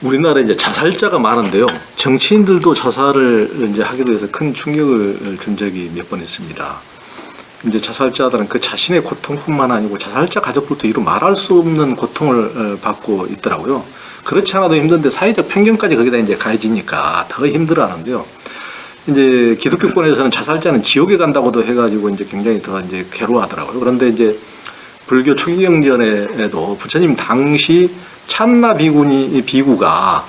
우리나라에 이제 자살자가 많은데요. 정치인들도 자살을 이제 하게 돼서 큰 충격을 준 적이 몇 번 있습니다. 이제 자살자들은 그 자신의 고통뿐만 아니고 자살자 가족들도 이루 말할 수 없는 고통을 받고 있더라고요. 그렇지 않아도 힘든데 사회적 편견까지 거기다 이제 가해지니까 더 힘들어하는데요. 이제 기독교권에서는 자살자는 지옥에 간다고도 해가지고 이제 굉장히 더 이제 괴로워하더라고요. 그런데 이제 불교 초기 경전에도 부처님 당시 찬나 비구가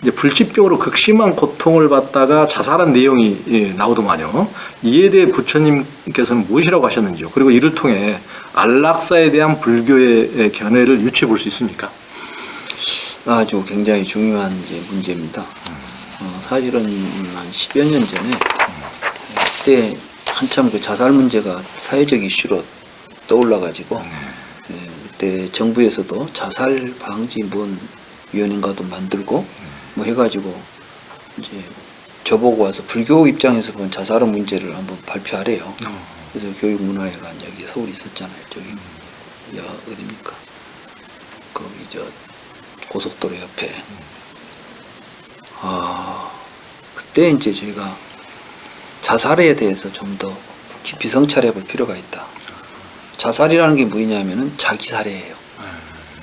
이제 불치병으로 극심한 고통을 받다가 자살한 내용이 나오더만요. 이에 대해 부처님께서는 무엇이라고 하셨는지요? 그리고 이를 통해 안락사에 대한 불교의 견해를 유추해 볼 수 있습니까? 아주 굉장히 중요한 이제 문제입니다. 사실은 한 10여 년 전에 그때 한참 그 자살 문제가 사회적 이슈로 떠올라가지고 그때 정부에서도 자살 방지 위원회인가도 만들고 뭐 해가지고 이제 저보고 와서 불교 입장에서 본 자살의 문제를 한번 발표하래요. 그래서 교육문화회가 이제 여기 서울에 있었잖아요. 저기 어디입니까? 거기 저 고속도로 옆에. 그때 이제 제가 자살에 대해서 좀 더 깊이 성찰해 볼 필요가 있다. 자살이라는 게 뭐냐면은 자기 살해예요.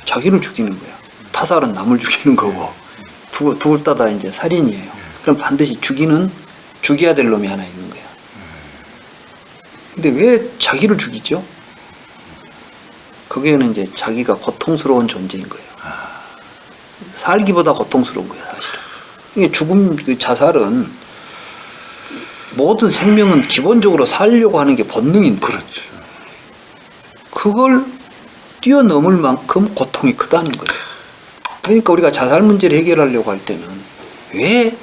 자기를 죽이는 거야. 타살은 남을 죽이는 거고, 둘 다 이제 살인이에요. 그럼 반드시 죽여야 될 놈이 하나 있는 거야. 근데 왜 자기를 죽이죠? 거기에는 이제 자기가 고통스러운 존재인 거예요. 살기보다 고통스러운 거예요, 사실은. 이게 죽음, 자살은 모든 생명은 기본적으로 살려고 하는 게 본능인데. 그렇죠. 그걸 뛰어넘을 만큼 고통이 크다는 거예요. 그러니까 우리가 자살 문제를 해결하려고 할 때는 왜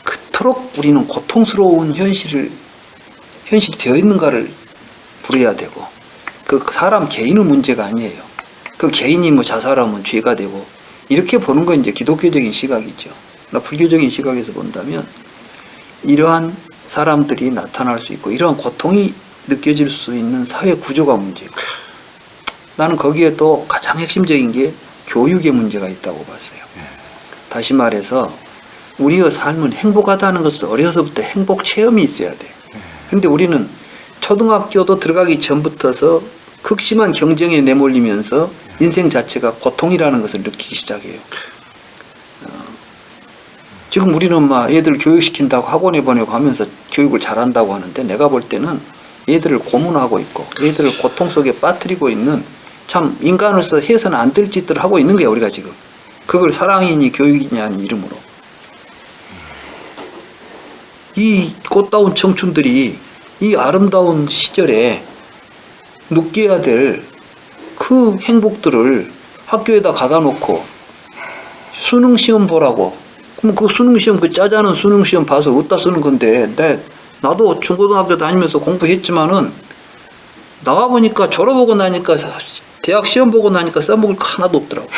그토록 우리는 고통스러운 현실이 되어 있는가를 물어야 되고, 그 사람 개인의 문제가 아니에요. 그 개인이 뭐 자살하면 죄가 되고, 이렇게 보는 건 이제 기독교적인 시각이죠. 그러나 불교적인 시각에서 본다면 이러한 사람들이 나타날 수 있고 이러한 고통이 느껴질 수 있는 사회 구조가 문제고, 나는 거기에 또 가장 핵심적인 게 교육의 문제가 있다고 봤어요. 다시 말해서 우리의 삶은 행복하다는 것을 어려서부터 행복 체험이 있어야 돼. 근데 우리는 초등학교도 들어가기 전부터서 극심한 경쟁에 내몰리면서 인생 자체가 고통이라는 것을 느끼기 시작해요. 지금 우리는 막 애들 교육시킨다고 학원에 보내고 하면서 교육을 잘한다고 하는데, 내가 볼 때는 애들을 고문하고 있고 애들을 고통 속에 빠뜨리고 있는, 참 인간으로서 해서는 안 될 짓들을 하고 있는 거야 우리가 지금. 그걸 사랑이니 교육이니 하는 이름으로. 이 꽃다운 청춘들이 이 아름다운 시절에 느껴야 될 그 행복들을 학교에다 가다 놓고 수능시험 보라고, 그럼 그 수능시험, 그 짜자는 수능시험 봐서 어디다 쓰는 건데, 나도 중고등학교 다니면서 공부했지만은 나와보니까, 졸업하고 나니까, 대학 시험 보고 나니까 써먹을 거 하나도 없더라고.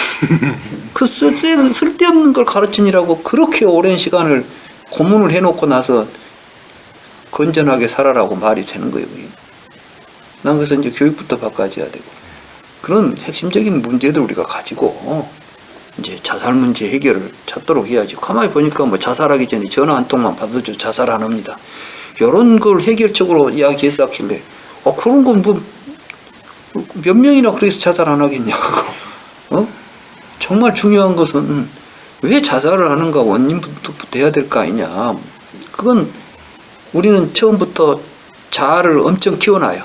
그 쓸데없는 걸 가르치느라고 그렇게 오랜 시간을 고문을 해놓고 나서 건전하게 살아라고 말이 되는 거예요. 난 그래서 이제 교육부터 바꿔줘야 되고, 그런 핵심적인 문제들 우리가 가지고 이제 자살 문제 해결을 찾도록 해야지. 가만히 보니까 뭐 자살하기 전에 전화 한 통만 받아도 자살 안 합니다. 이런 걸 해결적으로 이야기했었길래, 그런 건 뭐 몇 명이나 그래서 자살 안 하겠냐고. 정말 중요한 것은 왜 자살을 하는가 원인부터 해야 될 거 아니냐. 그건 우리는 처음부터 자아를 엄청 키워놔요.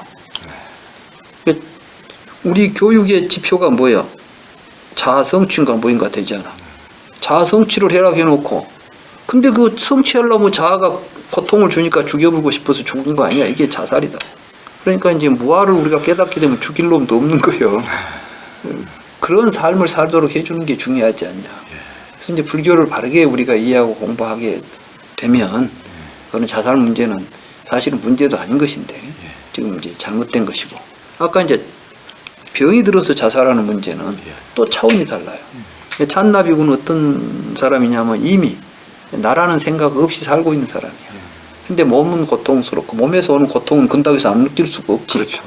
우리 교육의 지표가 뭐예요? 자아 성취인가 뭐인가 되잖아. 자아 성취를 해라 해놓고, 근데 그 성취하려면 자아가 고통을 주니까 죽여버리고 싶어서 죽은 거 아니야. 이게 자살이다. 그러니까 이제 무아를 우리가 깨닫게 되면 죽일 놈도 없는 거예요. 그런 삶을 살도록 해주는 게 중요하지 않냐. 그래서 이제 불교를 바르게 우리가 이해하고 공부하게 되면, 그런 자살 문제는 사실은 문제도 아닌 것인데 지금 이제 잘못된 것이고, 아까 이제 병이 들어서 자살하는 문제는 또 차원이 달라요. 찬나비구는 어떤 사람이냐면 이미 나라는 생각 없이 살고 있는 사람이야. 근데 몸은 고통스럽고, 몸에서 오는 고통은 근다고해서 안 느낄 수가 없지. 그렇죠.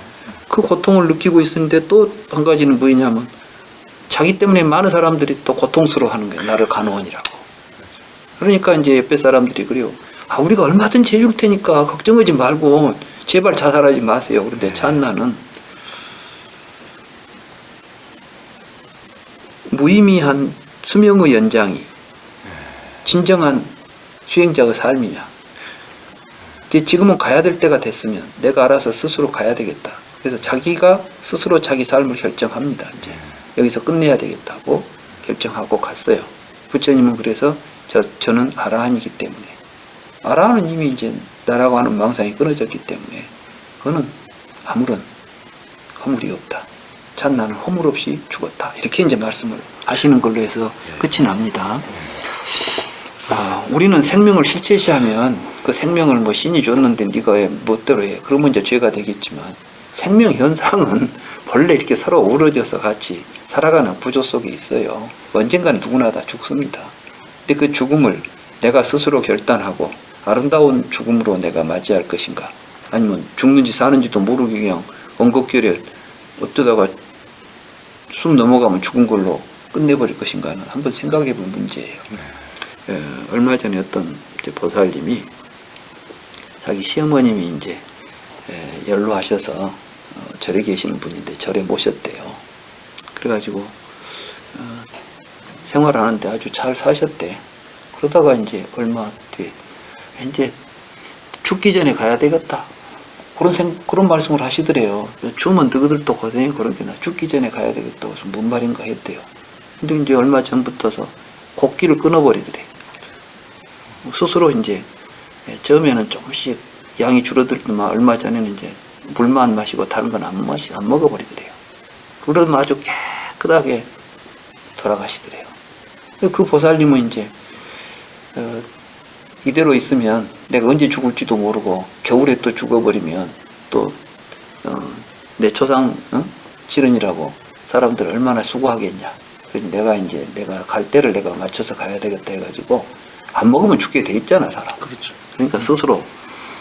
그 고통을 느끼고 있는데 또 한 가지는 뭐냐면 자기 때문에 많은 사람들이 또 고통스러워하는 거예요. 나를 간호원이라고. 그러니까 이제 옆에 사람들이 그래요. 아, 우리가 얼마든지 해줄 테니까 걱정하지 말고 제발 자살하지 마세요. 그런데 찬나는 무의미한 수명의 연장이 진정한 수행자의 삶이냐. 이제 지금은 가야 될 때가 됐으면 내가 알아서 스스로 가야 되겠다. 그래서 자기가 스스로 자기 삶을 결정합니다. 이제 여기서 끝내야 되겠다고 결정하고 갔어요. 부처님은 그래서 저는 아라한이기 때문에, 아라한은 이미 이제 나라고 하는 망상이 끊어졌기 때문에 그거는 아무런 허물이 없다. 찬나는 허물 없이 죽었다. 이렇게 이제 말씀을 하시는 걸로 해서 끝이 납니다. 우리는 생명을 실체시하면 그 생명을 뭐 신이 줬는데 네가 왜 멋대로 해. 그러면 이제 죄가 되겠지만, 생명 현상은 본래 이렇게 서로 어우러져서 같이 살아가는 구조 속에 있어요. 언젠가는 누구나 다 죽습니다. 근데 그 죽음을 내가 스스로 결단하고 아름다운 죽음으로 내가 맞이할 것인가, 아니면 죽는지 사는지도 모르게 그냥 엉겁결에 어쩌다가 숨 넘어가면 죽은 걸로 끝내버릴 것인가는 한번 생각해 볼 문제예요. 얼마 전에 어떤 보살님이 자기 시어머님이 이제 연로하셔서 절에 계시는 분인데 절에 모셨대요. 그래가지고 생활하는데 아주 잘 사셨대. 그러다가 이제 얼마 뒤에 이제 죽기 전에 가야 되겠다. 그런 말씀을 하시더래요. 죽으면 너희들도 고생이 그러겠나. 죽기 전에 가야 되겠다. 무슨 뭔 말인가 했대요. 근데 이제 얼마 전부터서 곡기를 끊어버리더래. 스스로 이제 처음에는 조금씩 양이 줄어들더만 얼마 전에는 이제 물만 마시고 다른 건 안 먹어버리더래요. 그러면 아주 깨끗하게 돌아가시더래요. 그 보살님은 이제 이대로 있으면 내가 언제 죽을지도 모르고 겨울에 또 죽어버리면 또 내 초상 치른이라고 사람들 얼마나 수고하겠냐. 그래서 내가 갈 때를 내가 맞춰서 가야 되겠다 해가지고 안 먹으면 죽게 돼 있잖아, 사람. 그렇죠. 그러니까 스스로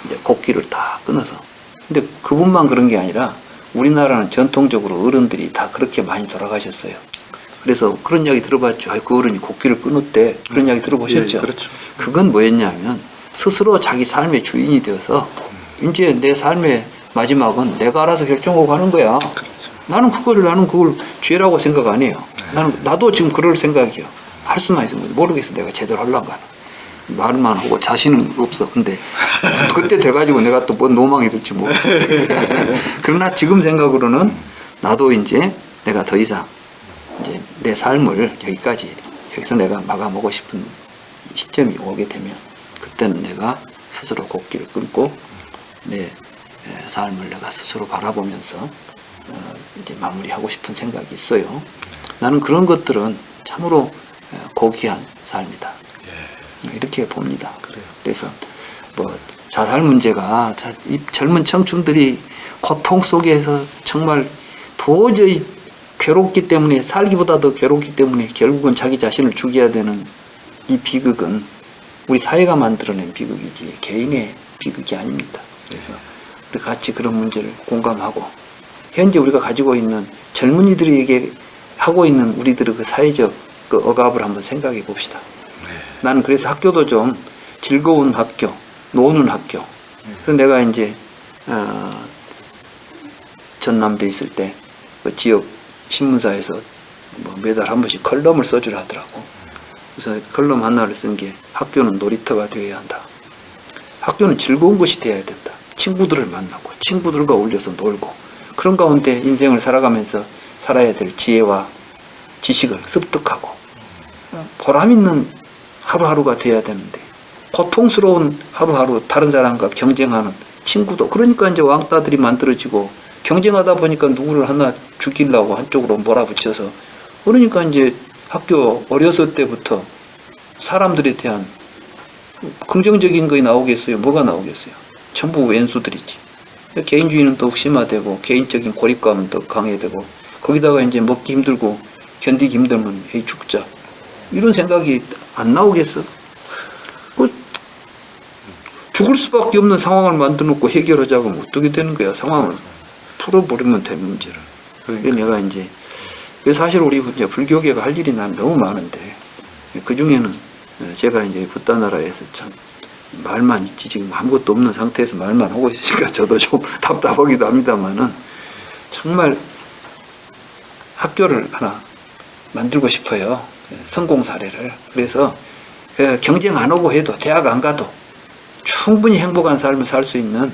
이제 곡기를 다 끊어서. 근데 그분만 그런 게 아니라 우리나라는 전통적으로 어른들이 다 그렇게 많이 돌아가셨어요. 그래서 그런 이야기 들어봤죠. 그 어른이 곡기를 끊었대. 그런 이야기 들어보셨죠? 예, 그렇죠. 그건 뭐였냐면 스스로 자기 삶의 주인이 되어서 이제 내 삶의 마지막은 내가 알아서 결정하고 가는 거야. 그렇죠. 나는 그걸 죄라고 생각 안 해요. 나도 지금 그럴 생각이요. 할 수만 있으면 모르겠어. 내가 제대로 하려고 하나. 말만 하고 자신은 없어. 근데 그때 돼가지고 내가 또 뭔 노망이 들지 모르겠어. 그러나 지금 생각으로는 나도 이제 내가 더 이상 이제 내 삶을 여기서 내가 마감하고 싶은 시점이 오게 되면 그때는 내가 스스로 곡기를 끊고 내 삶을 내가 스스로 바라보면서 이제 마무리하고 싶은 생각이 있어요. 나는 그런 것들은 참으로 고귀한 삶이다. 이렇게 봅니다. 그래요. 그래서 뭐 자살 문제가 이 젊은 청춘들이 고통 속에서 정말 도저히 괴롭기 때문에, 살기보다 더 괴롭기 때문에 결국은 자기 자신을 죽여야 되는 이 비극은 우리 사회가 만들어낸 비극이지 개인의 비극이 아닙니다. 그래서 우리 같이 그런 문제를 공감하고 현재 우리가 가지고 있는 젊은이들에게 하고 있는 우리들의 그 사회적 그 억압을 한번 생각해 봅시다. 나는 그래서 학교도 좀 즐거운 학교, 노는 학교. 그래서 내가 이제 전남대 있을 때 그 지역 신문사에서 뭐 매달 한 번씩 컬럼을 써주라 하더라고. 그래서 컬럼 하나를 쓴 게 학교는 놀이터가 되어야 한다. 학교는 즐거운 곳이 되어야 된다. 친구들을 만나고 친구들과 어울려서 놀고 그런 가운데 인생을 살아가면서 살아야 될 지혜와 지식을 습득하고 보람 있는 하루하루가 돼야 되는데 고통스러운 하루하루 다른 사람과 경쟁하는 친구도, 그러니까 이제 왕따들이 만들어지고 경쟁하다 보니까 누구를 하나 죽이려고 한쪽으로 몰아붙여서, 그러니까 이제 학교 어렸을 때부터 사람들에 대한 긍정적인 것이 나오겠어요? 뭐가 나오겠어요? 전부 왼수들이지. 개인주의는 더욱 심화되고 개인적인 고립감은 더 강해되고 거기다가 이제 먹기 힘들고 견디기 힘들면 에이 죽자 이런 생각이 안 나오겠어? 죽을 수밖에 없는 상황을 만들어놓고 해결하자고 하면 어떻게 되는 거야? 상황을 풀어버리면 되는 문제를. 그러니까 내가 이제 사실 우리 이제 불교계가 할 일이 난 너무 많은데 그 중에는 제가 이제 붓다나라에서 참 말만 있지 지금 아무것도 없는 상태에서 말만 하고 있으니까 저도 좀 답답하기도 합니다만은 정말 학교를 하나 만들고 싶어요. 성공 사례를. 그래서 경쟁 안 하고 해도 대학 안 가도 충분히 행복한 삶을 살 수 있는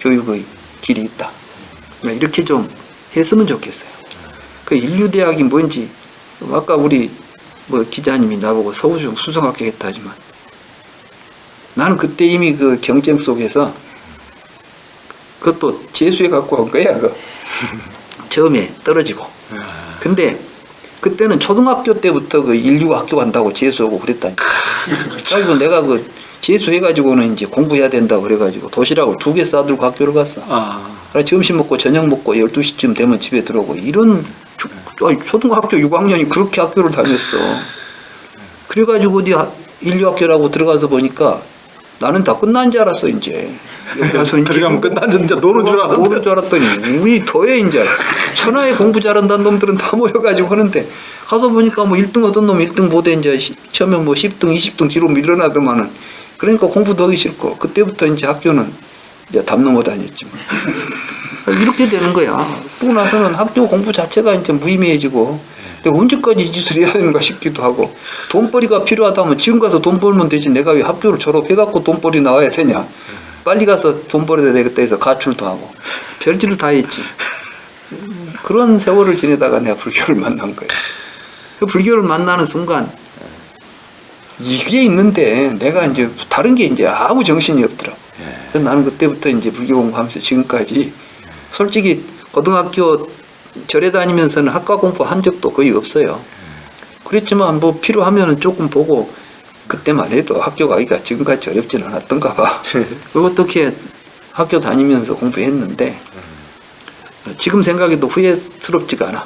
교육의 길이 있다. 이렇게 좀 했으면 좋겠어요. 그 인류대학이 뭔지 아까 우리 뭐 기자님이 나보고 서울중 수석학교 했다 하지만 나는 그때 이미 그 경쟁 속에서 그것도 재수해 갖고 온 거야. 그 처음에 떨어지고. 근데 그때는 초등학교 때부터 그 인류학교 간다고 재수하고 그랬다니까. 그래서 내가 그 재수해가지고는 이제 공부해야 된다고 그래가지고 도시락을 2개 싸들고 학교를 갔어. 그래서 점심 먹고 저녁 먹고 12시쯤 되면 집에 들어오고 이런 초등학교 6학년이 그렇게 학교를 다녔어. 그래가지고 어디 인류학교라고 들어가서 보니까 나는 다 끝난 줄 알았어 이제. 그래서 들어가면 끝난 줄 진짜 노는 줄 알았는데. 노는 줄 알았더니 우리 더해 이제 천하에 공부 잘한다는 놈들은 다 모여가지고 하는데 가서 보니까 뭐 1등 어떤 놈 1등 못해 이제 처음에 뭐 10등 20등 뒤로 밀려나더만은 그러니까 공부도 하기 싫고 그때부터 이제 학교는 이제 담 넘어 다녔지 뭐. 이렇게 되는 거야. 그러고 나서는 학교 공부 자체가 이제 무의미해지고 내가 언제까지 이 짓을 해야 되는가 싶기도 하고 돈벌이가 필요하다면 지금 가서 돈 벌면 되지 내가 왜 학교를 졸업해갖고 돈벌이 나와야 되냐. 빨리 가서 돈 벌어야 되겠다 해서 가출도 하고 별짓을 다 했지. 그런 세월을 지내다가 내가 불교를 만난 거야. 그 불교를 만나는 순간 이게 있는데 내가 이제 다른 게 이제 아무 정신이 없더라. 그래서 나는 그때부터 이제 불교 공부하면서 지금까지 솔직히 고등학교 절에 다니면서는 학과 공부한 적도 거의 없어요. 그랬지만 뭐 필요하면은 조금 보고 그때만 해도 학교 가기가 지금까지 어렵지는 않았던가 봐. 어떻게 학교 다니면서 공부했는데 지금 생각해도 후회스럽지가 않아.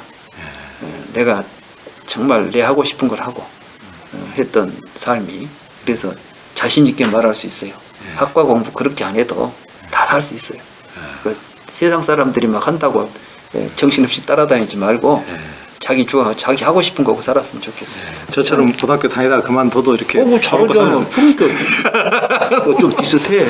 내가 정말 내 하고 싶은 걸 하고 했던 삶이. 그래서 자신 있게 말할 수 있어요. 학과 공부 그렇게 안 해도 다 할 수 있어요. 그 세상 사람들이 막 한다고 정신없이 따라다니지 말고 자기 자기 하고 싶은 거고 살았으면 좋겠어요. 저처럼 고등학교 다니다가 그만둬도 이렇게 잘하잖아. 그러니까 좀 비슷해.